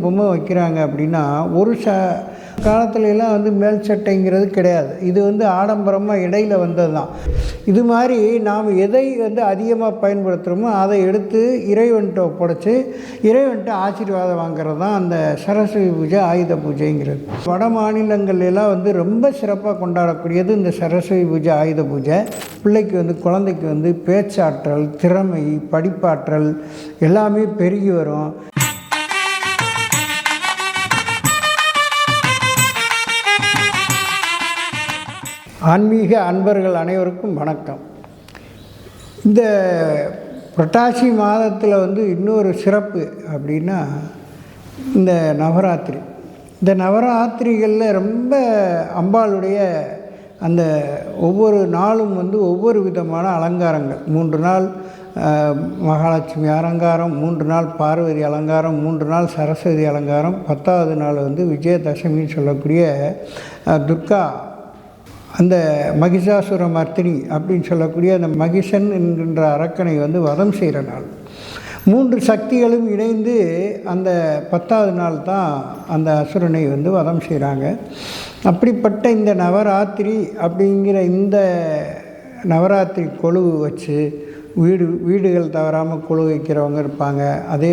பொம்மை வைக்கிறாங்க அப்படின்னா, ஒரு காலத்துலலாம் வந்து மேல் சட்டைங்கிறது கிடையாது. இது வந்து ஆடம்பரமாக இடையில் வந்தது தான். இது மாதிரி நாம் எதை வந்து அதிகமாக பயன்படுத்துகிறோமோ அதை எடுத்து இறைவன்கிட்ட ஒப்படைச்சி இறைவன்கிட்ட ஆசீர்வாதம் வாங்கிறது தான் அந்த சரஸ்வதி பூஜை, ஆயுத பூஜைங்கிறது. வட மாநிலங்கள்லாம் வந்து ரொம்ப சிறப்பாக கொண்டாடக்கூடியது இந்த சரஸ்வதி பூஜை, ஆயுத பூஜை. பிள்ளைக்கு வந்து குழந்தைக்கு வந்து பேச்சாற்றல், திறமை, படிப்பாற்றல் எல்லாமே பெருகி வரும். ஆன்மீக அன்பர்கள் அனைவருக்கும் வணக்கம். இந்த புரட்டாசி மாதத்தில் வந்து இன்னொரு சிறப்பு அப்படின்னா இந்த நவராத்திரி. இந்த நவராத்திரிகளில் ரொம்ப அம்பாளுடைய அந்த ஒவ்வொரு நாளும் வந்து ஒவ்வொரு விதமான அலங்காரங்கள். 3 நாள் மகாலட்சுமி அலங்காரம், 3 நாள் பார்வதி அலங்காரம், 3 நாள் சரஸ்வதி அலங்காரம், 10வது நாள் வந்து விஜயதசமின்னு சொல்லக்கூடிய துர்கா, அந்த மகிஷாசுர மர்த்தினி அப்படின்னு சொல்லக்கூடிய அந்த மகிஷன் என்கின்ற அரக்கனை வந்து வதம் செய்கிற நாள். 3 சக்திகளும் இணைந்து அந்த 10வது நாள் தான் அந்த அசுரனை வந்து வதம் செய்கிறாங்க. அப்படிப்பட்ட இந்த நவராத்திரி அப்படிங்கிற இந்த நவராத்திரி கொலு வச்சு வீடுகள் தவறாமல் கொலு வைக்கிறவங்க இருப்பாங்க. அதே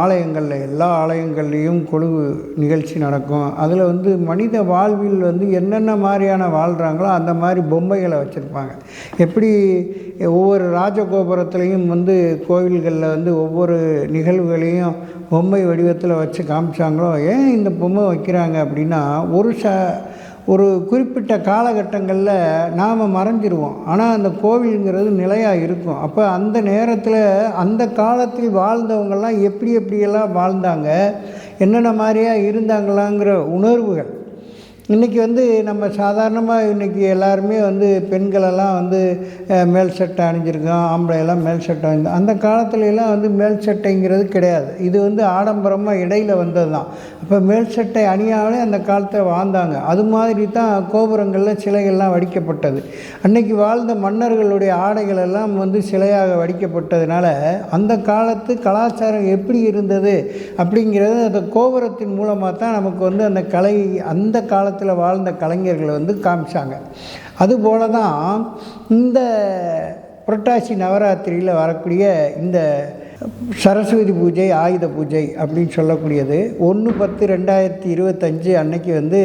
ஆலயங்களில், எல்லா ஆலயங்கள்லேயும் கொலு நிகழ்ச்சி நடக்கும். அதில் வந்து மனித வாழ்வில் வந்து என்னென்ன மாதிரியான வாழ்கிறாங்களோ அந்த மாதிரி பொம்மைகளை வச்சுருப்பாங்க. எப்படி ஒவ்வொரு ராஜகோபுரத்துலேயும் வந்து கோவில்களில் வந்து ஒவ்வொரு நிகழ்வுகளையும் பொம்மை வடிவத்தில் வச்சு காமிச்சாங்களோ, ஏன் இந்த பொம்மை வைக்கிறாங்க அப்படின்னா, ஒரு குறிப்பிட்ட காலகட்டங்களில் நாம் மறைஞ்சிருவோம். ஆனால் அந்த கோவிலுங்கிறது நிலையாக இருக்கும். அப்போ அந்த நேரத்தில் அந்த காலத்தில் வாழ்ந்தவங்கள்லாம் எப்படியெல்லாம் வாழ்ந்தாங்க, என்னென்ன மாதிரியாக இருந்தாங்களாங்கிற உணர்வுகள். இன்றைக்கி வந்து நம்ம சாதாரணமாக இன்றைக்கி எல்லாருமே வந்து பெண்களெல்லாம் வந்து மேல் சட்டை அணிஞ்சிருக்கோம், ஆம்பளையெல்லாம் மேல் சட்டை அணிந்து. அந்த காலத்துலலாம் வந்து மேல் சட்டைங்கிறது கிடையாது. இது வந்து ஆடம்பரமாக இடையில் வந்தது தான். அப்போ மேல் சட்டை அணியாமலே அந்த காலத்தில் வாழ்ந்தாங்க. அது மாதிரி தான் கோபுரங்களில் சிலைகள்லாம் வடிக்கப்பட்டது. அன்றைக்கி வாழ்ந்த மன்னர்களுடைய ஆடைகள் எல்லாம் வந்து சிலையாக வடிக்கப்பட்டதுனால அந்த காலத்து கலாச்சாரம் எப்படி இருந்தது அப்படிங்கிறது அந்த கோபுரத்தின் மூலமாக தான் நமக்கு வந்து அந்த கலை, அந்த காலத்தில் வாழ்ந்த கலைஞர்களை வந்து காமிச்சாங்க. அதுபோல தான் இந்த புரட்டாசி நவராத்திரியில் வரக்கூடிய இந்த சரஸ்வதி பூஜை, ஆயுத பூஜை அப்படின்னு சொல்லக்கூடியது 1/10/2025 அன்னைக்கு வந்து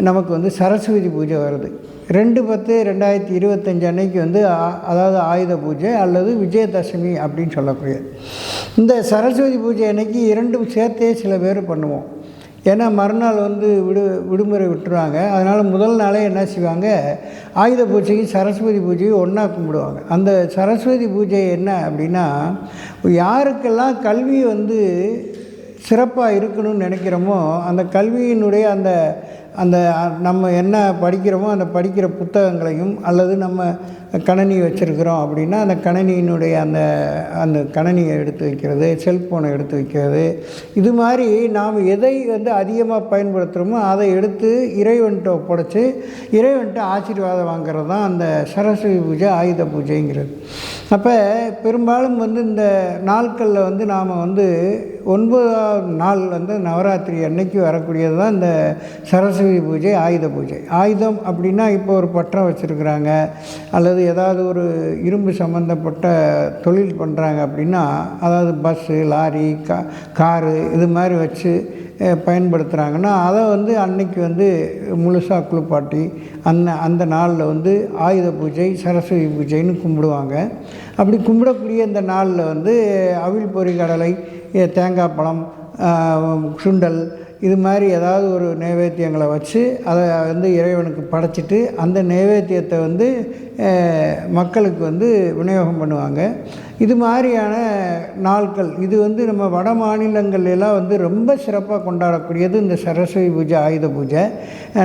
நமக்கு வந்து சரஸ்வதி பூஜை வருது. 2/10/2025 அன்னைக்கு வந்து அதாவது ஆயுத பூஜை அல்லது விஜயதசமி அப்படின்னு சொல்லக்கூடியது. இந்த சரஸ்வதி பூஜை அன்னைக்கு 2ம் சேர்த்தே சில பேர் பண்ணுவோம். ஏன்னா மறுநாள் வந்து விடுமுறை விட்டுருவாங்க. அதனால் முதல் நாளே என்ன செய்வாங்க, ஆயுத பூஜையும் சரஸ்வதி பூஜையும் ஒன்றா கும்பிடுவாங்க. அந்த சரஸ்வதி பூஜை என்ன அப்படின்னா, யாருக்கெல்லாம் கல்வி வந்து சிறப்பாக இருக்கணும்னு நினைக்கிறோமோ அந்த கல்வியினுடைய அந்த அந்த நம்ம என்ன படிக்கிறோமோ அந்த படிக்கிற புத்தகங்களையும், அல்லது நம்ம கணனி வச்சுருக்கிறோம் அப்படின்னா அந்த கணனியினுடைய அந்த கணனியை எடுத்து வைக்கிறது, செல்ஃபோனை எடுத்து வைக்கிறது, இது மாதிரி நாம் எதை வந்து அதிகமாக பயன்படுத்துகிறோமோ அதை எடுத்து இறைவன்கிட்ட ஒப்படைச்சி இறைவன்கிட்ட ஆசீர்வாதம் வாங்கிறது தான் அந்த சரஸ்வதி பூஜை, ஆயுத பூஜைங்கிறது. அப்போ பெரும்பாலும் வந்து இந்த நாட்களில் வந்து நாம் வந்து 9வது நாள் வந்து நவராத்திரி அன்னைக்கு வரக்கூடியது தான் இந்த சரஸ்வதி பூஜை, ஆயுத பூஜை. ஆயுதம் அப்படின்னா இப்போ ஒரு பற்றம் வச்சுருக்குறாங்க, அல்லது ஏதாவது ஒரு இரும்பு சம்மந்தப்பட்ட தொழில் பண்ணுறாங்க அப்படின்னா, அதாவது பஸ்ஸு, லாரி, காரு இது மாதிரி வச்சு பயன்படுத்துகிறாங்கன்னா அதை வந்து அன்னைக்கு வந்து முழுசாக குளிப்பாட்டி அந்த நாளில் வந்து ஆயுத பூஜை, சரஸ்வதி பூஜைன்னு கும்பிடுவாங்க. அப்படி கும்பிடக்கூடிய இந்த நாளில் வந்து அவிழ் பொரி கடலை, தேங்காய் பழம், சுண்டல் இது மாதிரி ஏதாவது ஒரு நைவேத்தியங்களை வச்சு அதை வந்து இறைவனுக்கு படைச்சிட்டு அந்த நைவேத்தியத்தை வந்து மக்களுக்கு வந்து விநியோகம் பண்ணுவாங்க. இது மாதிரியான நாட்கள் இது வந்து நம்ம வட மாநிலங்கள்லாம் வந்து ரொம்ப சிறப்பாக கொண்டாடக்கூடியது இந்த சரஸ்வதி பூஜை, ஆயுத பூஜை.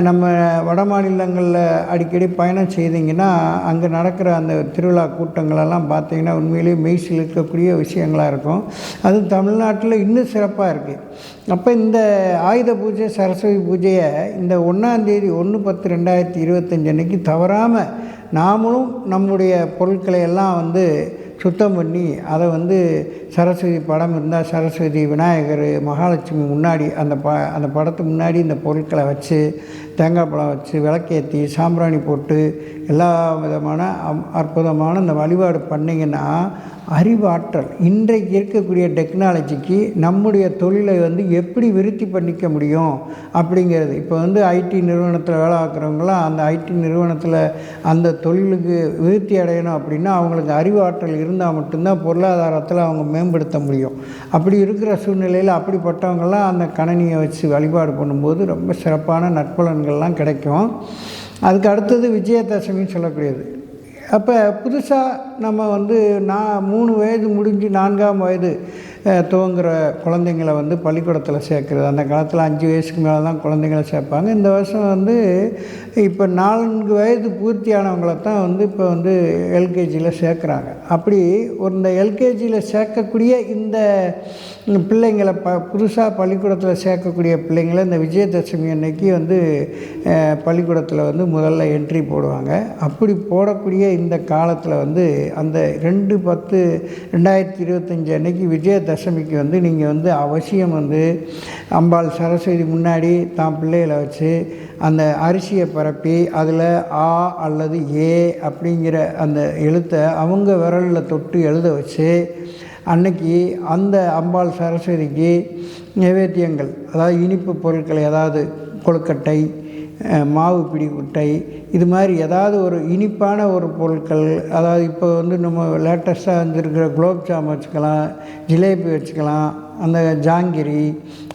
நம்ம வட மாநிலங்களில் அடிக்கடி பயணம் செய்திங்கன்னா அங்கே நடக்கிற அந்த திருவிழா கூட்டங்களெல்லாம் பார்த்திங்கன்னா உண்மையிலேயே மெய்சில் இருக்கக்கூடிய விஷயங்களாக இருக்கும். அது தமிழ்நாட்டில் இன்னும் சிறப்பாக இருக்குது. அப்போ இந்த ஆயுத பூஜை, சரஸ்வதி பூஜையை இந்த 1ஆம் தேதி 1/10/2025 அன்றைக்கி தவறாமல் நாமளும் நம்முடைய பொருட்களை எல்லாம் வந்து சுத்தம் பண்ணி அதை வந்து சரஸ்வதி படம் இருந்தால் சரஸ்வதி, விநாயகர், மகாலட்சுமி முன்னாடி அந்த படத்துக்கு முன்னாடி இந்த பொருட்களை வச்சு, தேங்காய் பழம் வச்சு, விளக்கேற்றி, சாம்பிராணி போட்டு எல்லா விதமான அற்புதமான இந்த வழிபாடு பண்ணிங்கன்னா அறிவாற்றல் இன்றைக்கு இருக்கக்கூடிய டெக்னாலஜிக்கு நம்முடைய தொழிலை வந்து எப்படி விருத்தி பண்ணிக்க முடியும் அப்படிங்கிறது. இப்போ வந்து ஐடி நிறுவனத்தில் வேலை பார்க்குறவங்களாம் அந்த ஐடி நிறுவனத்தில் அந்த தொழிலுக்கு விருத்தி அடையணும் அப்படின்னா அவங்களுக்கு அறிவாற்றல் இருந்தால் மட்டும்தான் பொருளாதாரத்தில் அவங்க மேம்படுத்த முடியும். அப்படி இருக்கிற சூழ்நிலையில் அப்படிப்பட்டவங்கள்லாம் அந்த கணனியை வச்சு வழிபாடு பண்ணும்போது ரொம்ப சிறப்பான நற்பலன்கள்லாம் கிடைக்கும். அதுக்கு அடுத்தது விஜயதசமின்னு சொல்லக்கூடியது. அப்போ புதுசாக நம்ம வந்து 3 வயது முடிஞ்சு 4ஆம் வயது துவங்குற குழந்தைங்கள வந்து பள்ளிக்கூடத்தில் சேர்க்குறது. அந்த காலத்தில் 5 வயசுக்கு மேலே தான் குழந்தைங்கள சேர்ப்பாங்க. இந்த வருஷம் வந்து இப்போ 4 வயது பூர்த்தியானவங்களை தான் வந்து இப்போ வந்து எல்கேஜியில் சேர்க்குறாங்க. அப்படி இந்த எல்கேஜியில் சேர்க்கக்கூடிய இந்த பிள்ளைங்களை புதுசாக பள்ளிக்கூடத்தில் சேர்க்கக்கூடிய பிள்ளைங்களை இந்த விஜயதசமி அன்னைக்கு வந்து பள்ளிக்கூடத்தில் வந்து முதல்ல என்ட்ரி போடுவாங்க. அப்படி போடக்கூடிய இந்த காலத்தில் வந்து அந்த 2/10/2025 அன்னைக்கு விஜயதசமிக்கு வந்து நீங்கள் வந்து அவசியம் வந்து அம்பாள் சரஸ்வதி முன்னாடி தான் பிள்ளைகளை வச்சு அந்த அரிசியை பரப்பி அதில் ஆ அல்லது ஏ அப்படிங்கிற அந்த எழுத்தை அவங்க விரலில் தொட்டு எழுத வச்சு அன்னைக்கு அந்த அம்பாள் சரஸ்வதிக்கு நைவேத்தியங்கள், அதாவது இனிப்பு பொருட்கள், அதாவது கொழுக்கட்டை, மாவு பிடிக்குட்டை, இது மாதிரி ஏதாவது ஒரு இனிப்பான ஒரு பொருட்கள், அதாவது இப்போ வந்து நம்ம லேட்டஸ்ட்டாக வந்துருக்கிற குலோப்ஜாம் வச்சுக்கலாம், ஜிலேபி வச்சுக்கலாம், அந்த ஜாங்கிரி,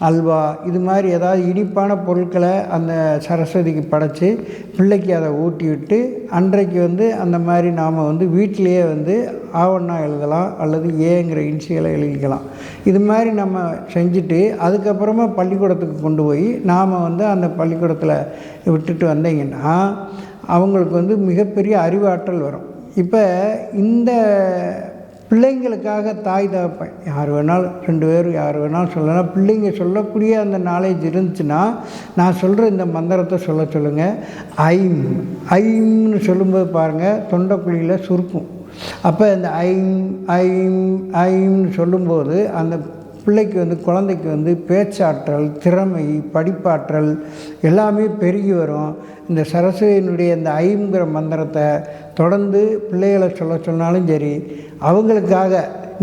அல்வா, இது மாதிரி ஏதாவது இனிப்பான பொருட்களை அந்த சரஸ்வதிக்கு படைச்சி பிள்ளைக்கு அதை ஊட்டி விட்டு அன்றைக்கு வந்து அந்த மாதிரி நாம் வந்து வீட்டிலையே வந்து ஆவண்ணா எழுதலாம் அல்லது ஏங்கிற இன்சியலை எழுதிக்கலாம். இது மாதிரி நம்ம செஞ்சுட்டு அதுக்கப்புறமா பள்ளிக்கூடத்துக்கு கொண்டு போய் நாம் வந்து அந்த பள்ளிக்கூடத்தில் விட்டுட்டு வந்தீங்கன்னா அவங்களுக்கு வந்து மிகப்பெரிய அறிவாற்றல் வரும். இப்போ இந்த பிள்ளைங்களுக்காக தாய் தகப்பன் யார் வேணாலும் 2 பேர் யார் வேணாலும் சொல்லலாம். பிள்ளைங்க சொல்லக்கூடிய அந்த நாலேஜ் இருந்துச்சுன்னா நான் சொல்கிற இந்த மந்திரத்தை சொல்லுங்கள். ஐம்னு சொல்லும்போது பாருங்கள் தொண்டைக்குழியில் சுருக்கும். அப்போ இந்த ஐம்னு சொல்லும்போது அந்த பிள்ளைக்கு வந்து குழந்தைக்கு வந்து பேச்சாற்றல், திறமை, படிப்பாற்றல் எல்லாமே பெருகி வரும். இந்த சரஸ்வதியினுடைய இந்த ஐங்கிற மந்திரத்தை தொடர்ந்து பிள்ளைகளை சொன்னாலும் சரி, அவங்களுக்காக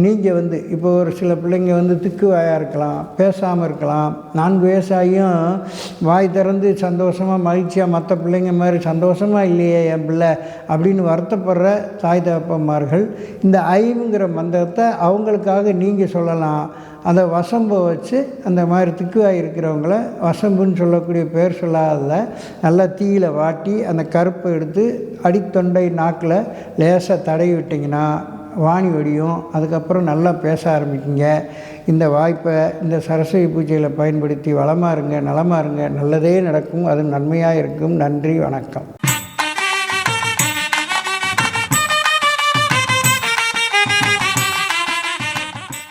நீங்கள் வந்து இப்போ ஒரு சில பிள்ளைங்க வந்து திக்குவாயாக இருக்கலாம், பேசாமல் இருக்கலாம். 4 வயசாகியும் வாய் திறந்து சந்தோஷமாக மகிழ்ச்சியாக மற்ற பிள்ளைங்க மாதிரி சந்தோஷமாக இல்லையே என் பிள்ளை அப்படின்னு வருத்தப்படுற தாய் தகப்பன்மார்கள் இந்த ஐங்கிற மந்திரத்தை அவங்களுக்காக நீங்கள் சொல்லலாம். அந்த வசம்பை வச்சு அந்த மாதிரி திக்குவாய் இருக்கிறவங்கள வசம்புன்னு சொல்லக்கூடிய பேர் சொல்லாததில் நல்லா தீயில வாட்டி அந்த கருப்பை எடுத்து அடித்தொண்டை நாக்கில் லேசாக தடவி விட்டிங்கன்னா வாணி வெடியும். அதுக்கப்புறம் நல்லா பேச ஆரம்பிக்குங்க. இந்த வாய்ப்பை இந்த சரஸ்வதி பூஜையில் பயன்படுத்தி வளமாக இருங்க, நலமாக இருங்க, நல்லதே நடக்கும், அது நன்மையாக இருக்கும். நன்றி, வணக்கம்.